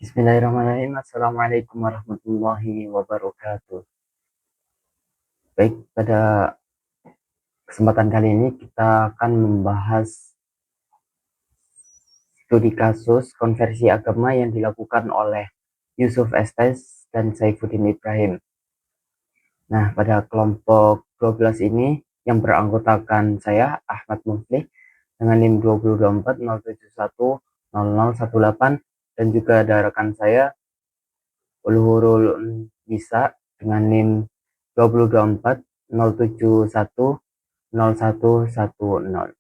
Bismillahirrahmanirrahim. Assalamualaikum warahmatullahi wabarakatuh. Baik, pada kesempatan kali ini kita akan membahas studi kasus konversi agama yang dilakukan oleh Yusuf Estes dan Saifuddin Ibrahim. Nah, pada kelompok 12 ini yang beranggotakan saya, Ahmad Muflih, dengan NIM 20240710018, dan juga ada rekan saya, Uluhurul Bisa, dengan NIM 202407101110.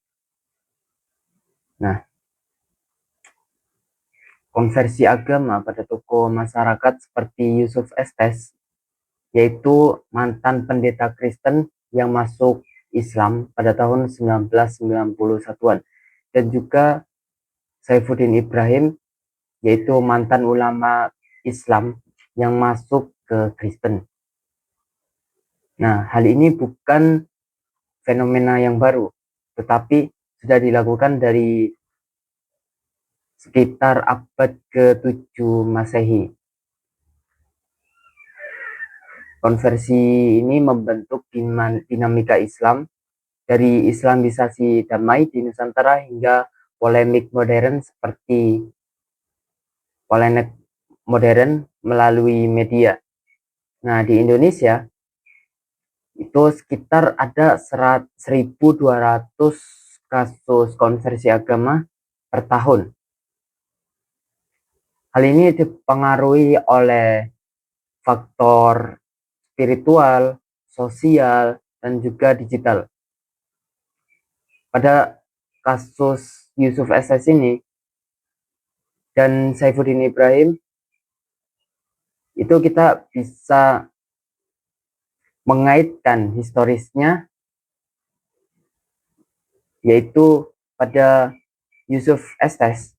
Nah, konversi agama pada tokoh masyarakat seperti Yusuf Estes, yaitu mantan pendeta Kristen yang masuk Islam pada tahun 1991-an, dan juga Saifuddin Ibrahim, yaitu mantan ulama Islam yang masuk ke Kristen. Nah, hal ini bukan fenomena yang baru, tetapi sudah dilakukan dari sekitar abad ke-7 Masehi. Konversi ini membentuk dinamika Islam dari Islamisasi damai di Nusantara hingga polemik modern seperti polemik modern melalui media. Nah, di Indonesia itu sekitar ada 1.200 kasus konversi agama per tahun. Hal ini dipengaruhi oleh faktor spiritual, sosial, dan juga digital. Pada kasus Yusuf SS ini dan Saifuddin Ibrahim, itu kita bisa mengaitkan historisnya, yaitu pada Yusuf SS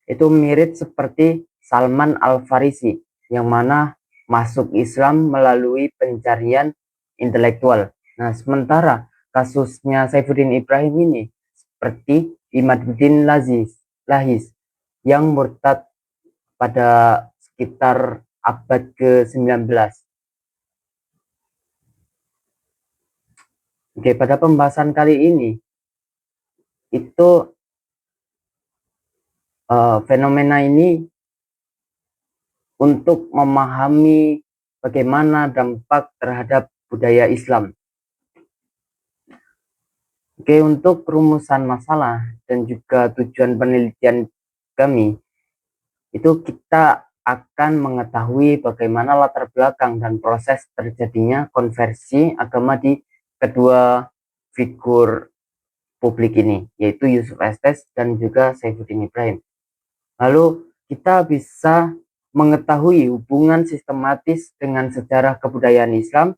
itu mirip seperti Salman Al-Farisi, yang mana masuk Islam melalui pencarian intelektual. Nah, sementara kasusnya Saifuddin Ibrahim ini seperti Imaduddin Lahis yang murtad pada sekitar abad ke-19. Oke, pada pembahasan kali ini itu fenomena ini untuk memahami bagaimana dampak terhadap budaya Islam. Oke, untuk rumusan masalah dan juga tujuan penelitian kami, itu kita akan mengetahui bagaimana latar belakang dan proses terjadinya konversi agama di kedua figur publik ini, yaitu Yusuf Estes dan juga Saifuddin Ibrahim. Lalu kita bisa mengetahui hubungan sistematis dengan sejarah kebudayaan Islam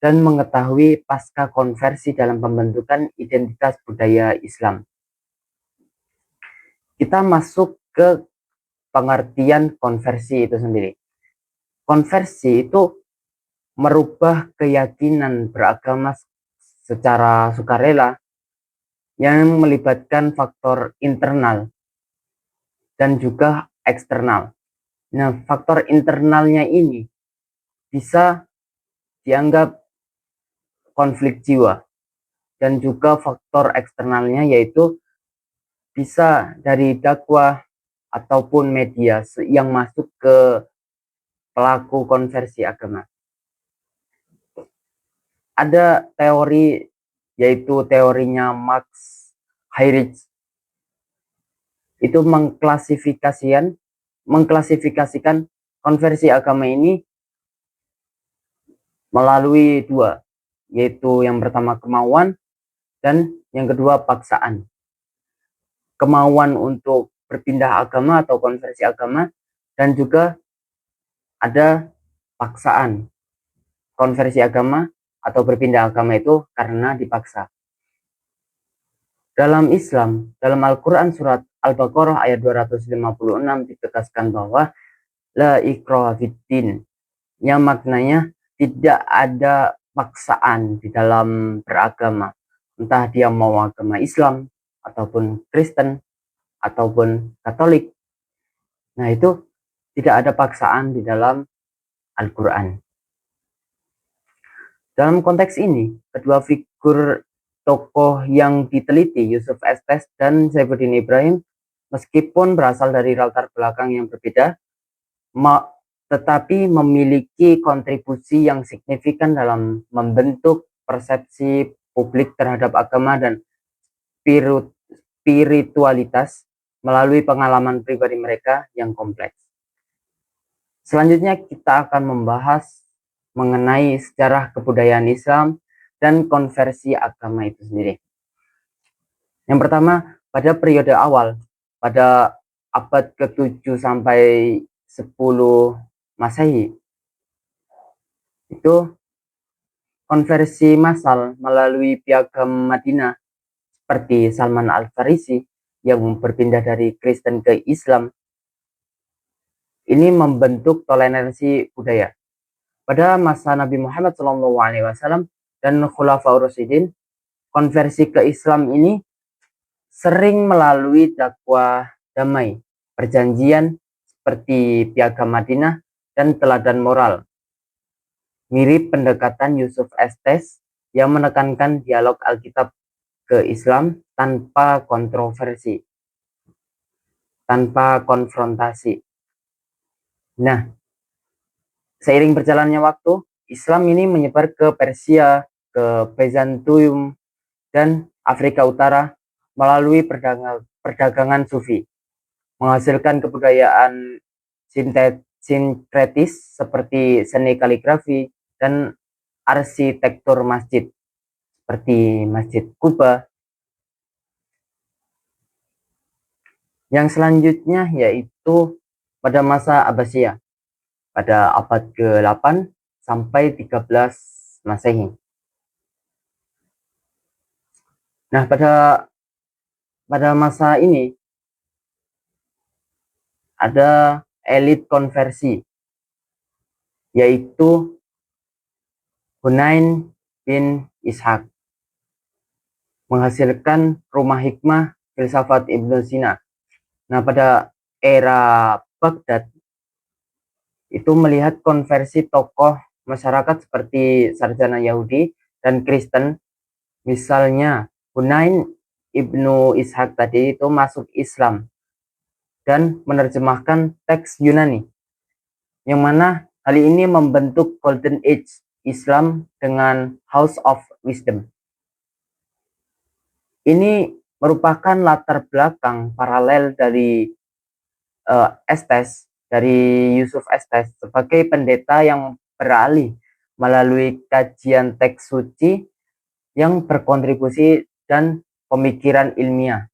dan mengetahui pasca konversi dalam pembentukan identitas budaya Islam. Kita masuk ke pengertian konversi itu sendiri. Konversi itu merubah keyakinan beragama secara sukarela yang melibatkan faktor internal dan juga eksternal. Nah, faktor internalnya ini bisa dianggap konflik jiwa, dan juga faktor eksternalnya yaitu bisa dari dakwah ataupun media yang masuk ke pelaku konversi agama. Ada teori, yaitu teorinya Max Heirich, itu mengklasifikasikan konversi agama ini melalui dua, yaitu yang pertama kemauan dan yang kedua paksaan. Kemauan untuk berpindah agama atau konversi agama, dan juga ada paksaan. Konversi agama atau berpindah agama itu karena dipaksa. Dalam Islam, dalam Al-Quran surat Al-Baqarah ayat 256 ditegaskan bahwa la ikraha fiddin, yang maknanya tidak ada paksaan di dalam beragama, entah dia mau agama Islam ataupun Kristen ataupun Katolik. Nah, itu tidak ada paksaan di dalam Al-Quran. Dalam konteks ini, kedua figur tokoh yang diteliti, Yusuf Estes dan Saifuddin Ibrahim, meskipun berasal dari latar belakang yang berbeda, tetapi memiliki kontribusi yang signifikan dalam membentuk persepsi publik terhadap agama dan spiritualitas melalui pengalaman pribadi mereka yang kompleks. Selanjutnya kita akan membahas mengenai sejarah kebudayaan Islam dan konversi agama itu sendiri. Yang pertama, pada periode awal, pada abad ke-7 sampai 10 Masehi, itu konversi massal melalui piagam Madinah seperti Salman Al-Farisi yang berpindah dari Kristen ke Islam, ini membentuk toleransi budaya. Pada masa Nabi Muhammad SAW dan Khulafaur Rasyidin, konversi ke Islam ini sering melalui dakwah damai, perjanjian seperti Piagam Madinah dan teladan moral. Mirip pendekatan Yusuf Estes yang menekankan dialog Alkitab ke Islam tanpa kontroversi, tanpa konfrontasi. Nah, seiring berjalannya waktu, Islam ini menyebar ke Persia, ke Bizantium, dan Afrika Utara melalui perdagangan sufi, menghasilkan kebudayaan sinkretis seperti seni kaligrafi dan arsitektur masjid, seperti Masjid Kuba. Yang selanjutnya yaitu pada masa Abbasiyah, pada abad ke-8 sampai 13 Masehi. Nah, pada masa ini ada elit konversi, yaitu Hunain bin Ishaq, menghasilkan rumah hikmah filsafat Ibnu Sina. Nah, pada era Baghdad itu melihat konversi tokoh masyarakat seperti sarjana Yahudi dan Kristen, misalnya Hunain Ibnu Ishaq tadi itu masuk Islam dan menerjemahkan teks Yunani, yang mana hal ini membentuk Golden Age Islam dengan House of Wisdom. Ini merupakan latar belakang paralel dari Estes, dari Yusuf Estes sebagai pendeta yang beralih melalui kajian teks suci yang berkontribusi dan pemikiran ilmiah.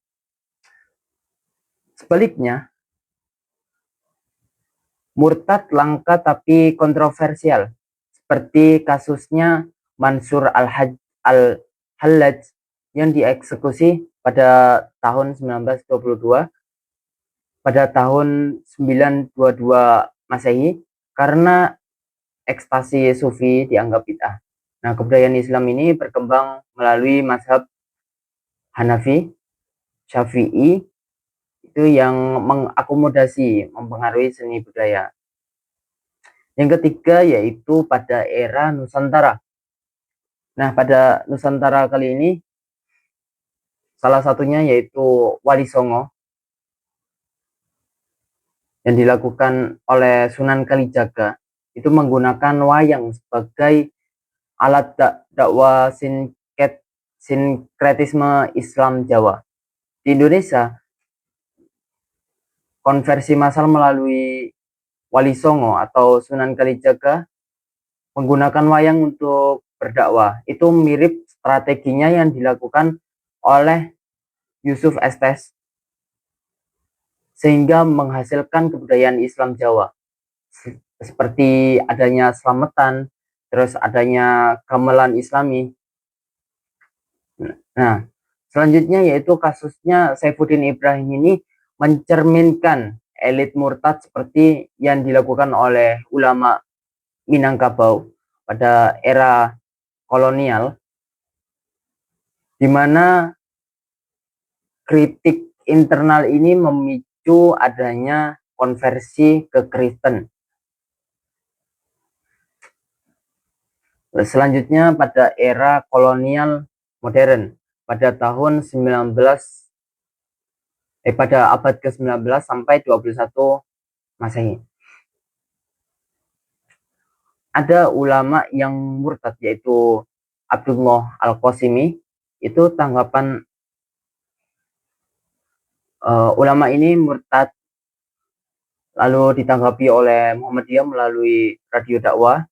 Sebaliknya, murtad langka tapi kontroversial, seperti kasusnya Mansur Al-Hallaj yang dieksekusi pada tahun 1922, pada tahun 922 Masehi karena ekstasi sufi dianggap bid'ah. Nah, kebudayaan Islam ini berkembang melalui mazhab Hanafi, Syafi'i, itu yang mengakomodasi, mempengaruhi seni budaya. Yang ketiga yaitu pada era Nusantara. Nah, pada Nusantara kali ini salah satunya yaitu Wali Songo yang dilakukan oleh Sunan Kalijaga, itu menggunakan wayang sebagai alat dakwah sinkretisme Islam Jawa. Di Indonesia, konversi massal melalui Wali Songo atau Sunan Kalijaga menggunakan wayang untuk berdakwah. Itu mirip strateginya yang dilakukan oleh Yusuf Estes, sehingga menghasilkan kebudayaan Islam Jawa seperti adanya selamatan, terus adanya gamelan Islami. Nah, selanjutnya yaitu kasusnya Saifuddin Ibrahim ini mencerminkan elit murtad seperti yang dilakukan oleh ulama Minangkabau pada era kolonial, di mana kritik internal ini memicu adanya konversi ke Kristen. Selanjutnya pada era kolonial modern pada tahun pada abad ke-19 sampai 21 Masehi. Ada ulama yang murtad yaitu Abdullah Al-Qasimi. Itu tanggapan ulama ini murtad lalu ditanggapi oleh Muhammadiyah melalui radio dakwah,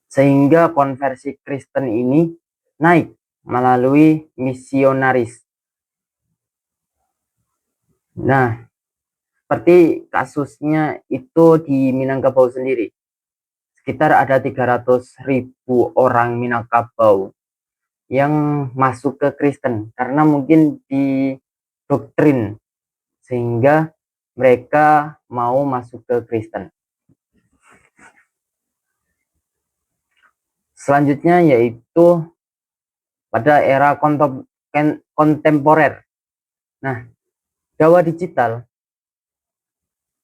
sehingga konversi Kristen ini naik melalui misionaris. Nah, seperti kasusnya itu di Minangkabau sendiri. Sekitar ada 300.000 orang Minangkabau yang masuk ke Kristen karena mungkin didoktrin sehingga mereka mau masuk ke Kristen. Selanjutnya yaitu pada era kontemporer. Nah, dakwah digital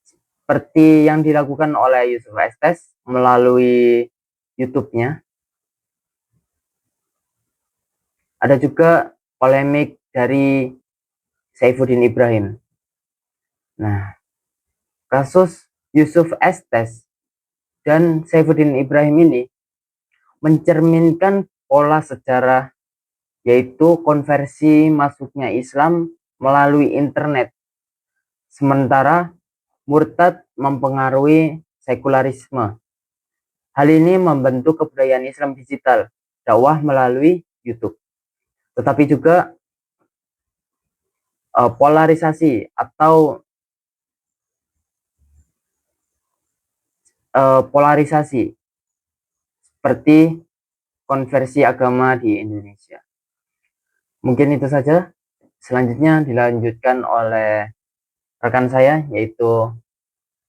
seperti yang dilakukan oleh Yusuf Estes melalui YouTube-nya. Ada juga polemik dari Saifuddin Ibrahim. Nah, kasus Yusuf Estes dan Saifuddin Ibrahim ini mencerminkan pola sejarah, yaitu konversi masuknya Islam melalui internet, sementara murtad mempengaruhi sekularisme. Hal ini membentuk kebudayaan Islam digital, dakwah melalui YouTube. Tetapi juga polarisasi atau polarisasi seperti konversi agama di Indonesia. Mungkin itu saja. Selanjutnya dilanjutkan oleh rekan saya yaitu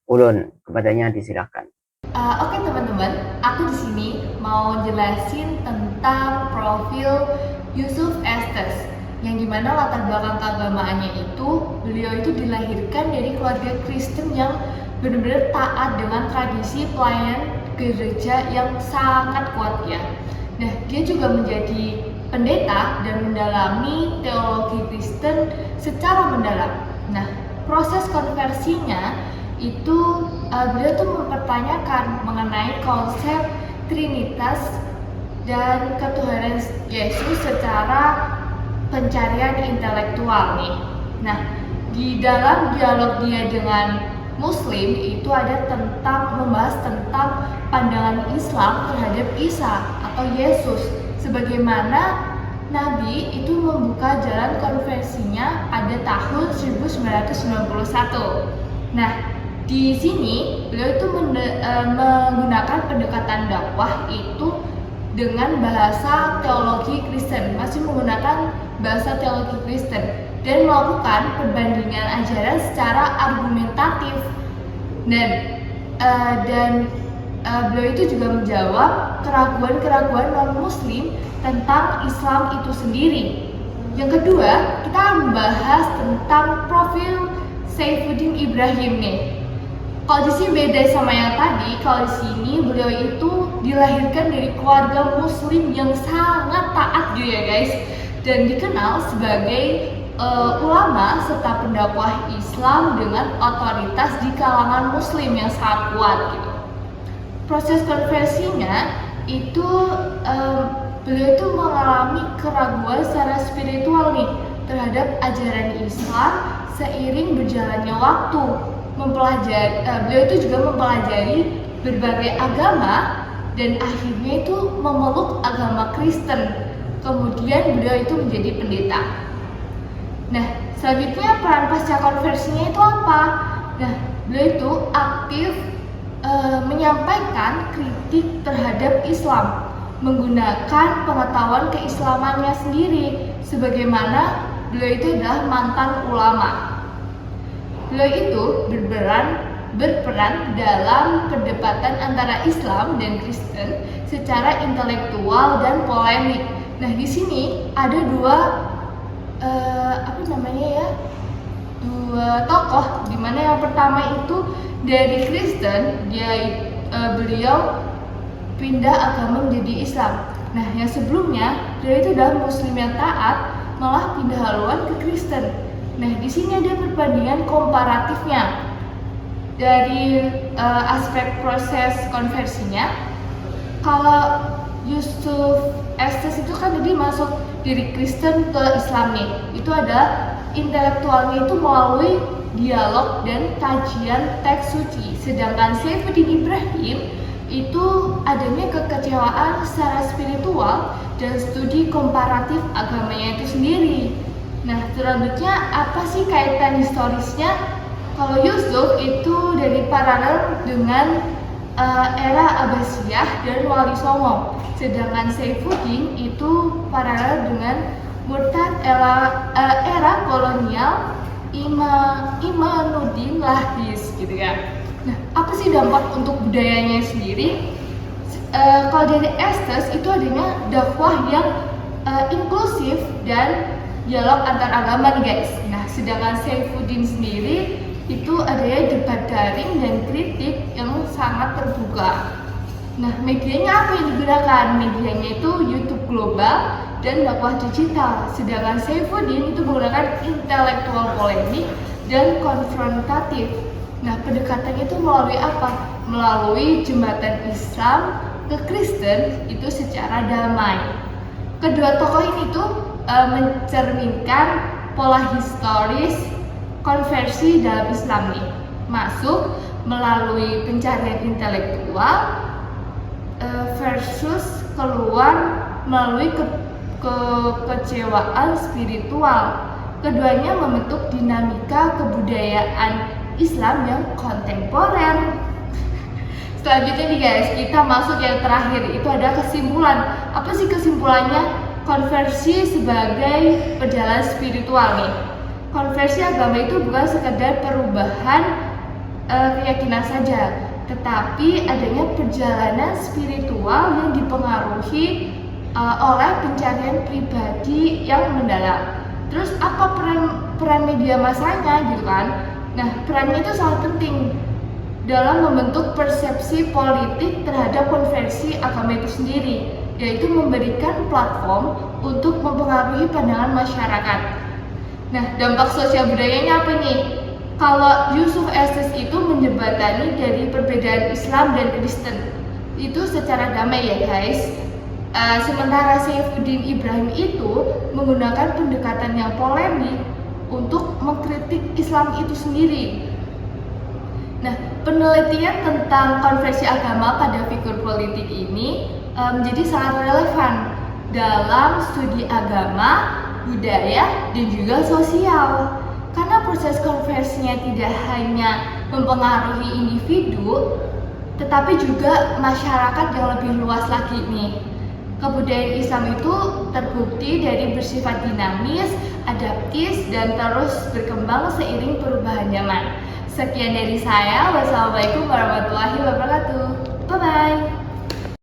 Ulun. Kepadanya disilakan. Oke teman-teman, aku di sini mau jelasin tentang profil Yusuf Estes, yang dimana latar belakang keagamaannya itu, beliau itu dilahirkan dari keluarga Kristen yang benar-benar taat dengan tradisi pelayanan gereja yang sangat kuat ya. Nah, dia juga menjadi pendeta dan mendalami teologi Kristen secara mendalam. Nah, proses konversinya itu beliau tuh mempertanyakan mengenai konsep Trinitas dan ketuhanan Yesus secara pencarian intelektual nih. Nah, di dalam dialog dia dengan Muslim itu ada membahas tentang pandangan Islam terhadap Isa atau Yesus, sebagaimana Nabi itu membuka jalan konversinya pada tahun 1991. Nah, di sini beliau itu menggunakan pendekatan dakwah itu dengan bahasa teologi Kristen, masih menggunakan bahasa teologi Kristen, dan melakukan perbandingan ajaran secara argumentatif. Dan beliau itu juga menjawab keraguan-keraguan non-Muslim tentang Islam itu sendiri. Yang kedua, kita akan membahas tentang profil Saifuddin Ibrahim nih. Kalau di sini beda sama yang tadi, kalau di sini beliau itu dilahirkan dari keluarga Muslim yang sangat taat gitu ya guys, dan dikenal sebagai ulama serta pendakwah Islam dengan otoritas di kalangan Muslim yang sangat kuat gitu. Proses konversinya itu beliau itu mengalami keraguan secara spiritual nih terhadap ajaran Islam seiring berjalannya waktu. Beliau itu juga mempelajari berbagai agama dan akhirnya itu memeluk agama Kristen. Kemudian beliau itu menjadi pendeta. Nah, selanjutnya peran pasca konversinya itu apa? Nah, beliau itu aktif menyampaikan kritik terhadap Islam, menggunakan pengetahuan keislamannya sendiri, sebagaimana beliau itu adalah mantan ulama. Beliau itu berperan dalam perdebatan antara Islam dan Kristen secara intelektual dan polemik. Nah, di sini ada dua apa namanya ya, dua tokoh, dimana yang pertama itu dari Kristen, beliau pindah agama menjadi Islam. Nah, yang sebelumnya dia itu adalah Muslim yang taat, malah pindah haluan ke Kristen. Nah, di sini ada perbandingan komparatifnya dari aspek proses konversinya. Kalau Yusuf Estes itu kan jadi masuk dari Kristen ke Islam nih, itu ada intelektualnya itu melalui dialog dan kajian teks suci. Sedangkan Saifuddin Ibrahim itu adanya kekecewaan secara spiritual dan studi komparatif agamanya itu sendiri. Nah, selanjutnya apa sih kaitan historisnya? Kalau Yusuf itu dari paralel dengan era Abbasiyah dan Wali Songo, sedangkan Saifuddin itu paralel dengan murtad era kolonial Imanuddin Lahdis gitu ya. Nah, apa sih dampak untuk budayanya sendiri? Kalau dari Estes itu adanya dakwah yang inklusif dan dialog antar agama nih guys. Nah, sedangkan Saifuddin sendiri itu adanya debat daring dan kritik yang sangat terbuka. Nah, medianya apa yang digunakan? Medianya itu YouTube global dan dakwah digital. Sedangkan Saifuddin itu menggunakan intelektual polemik dan konfrontatif. Nah, pendekatannya itu melalui apa? Melalui jembatan Islam ke Kristen itu secara damai. Kedua tokoh ini tuh mencerminkan pola historis konversi dalam Islam nih. Masuk melalui pencarian intelektual versus keluar melalui kekecewaan spiritual. Keduanya membentuk dinamika kebudayaan Islam yang kontemporer. Selanjutnya nih guys, kita masuk yang terakhir, itu ada kesimpulan. Apa sih kesimpulannya? Konversi sebagai perjalanan spiritual nih. Konversi agama itu bukan sekedar perubahan keyakinan saja, tetapi adanya perjalanan spiritual yang dipengaruhi oleh pencarian pribadi yang mendalam. Terus apa peran media masanya gitu kan? Nah, perannya itu sangat penting dalam membentuk persepsi politik terhadap konversi agama itu sendiri, yaitu memberikan platform untuk mempengaruhi pandangan masyarakat. Nah, dampak sosial budayanya apa nih? Kalau Yusuf Estes itu menjembatani dari perbedaan Islam dan Kristen itu secara damai ya guys. Sementara Saifuddin Ibrahim itu menggunakan pendekatan yang polemik untuk mengkritik Islam itu sendiri. Nah, penelitian tentang konversi agama pada figur politik ini menjadi sangat relevan dalam studi agama, budaya, dan juga sosial. Karena proses konversinya tidak hanya mempengaruhi individu, tetapi juga masyarakat yang lebih luas lagi nih. Kebudayaan Islam itu terbukti dari bersifat dinamis, adaptif, dan terus berkembang seiring perubahan zaman. Sekian dari saya. Wassalamualaikum warahmatullahi wabarakatuh. Bye-bye.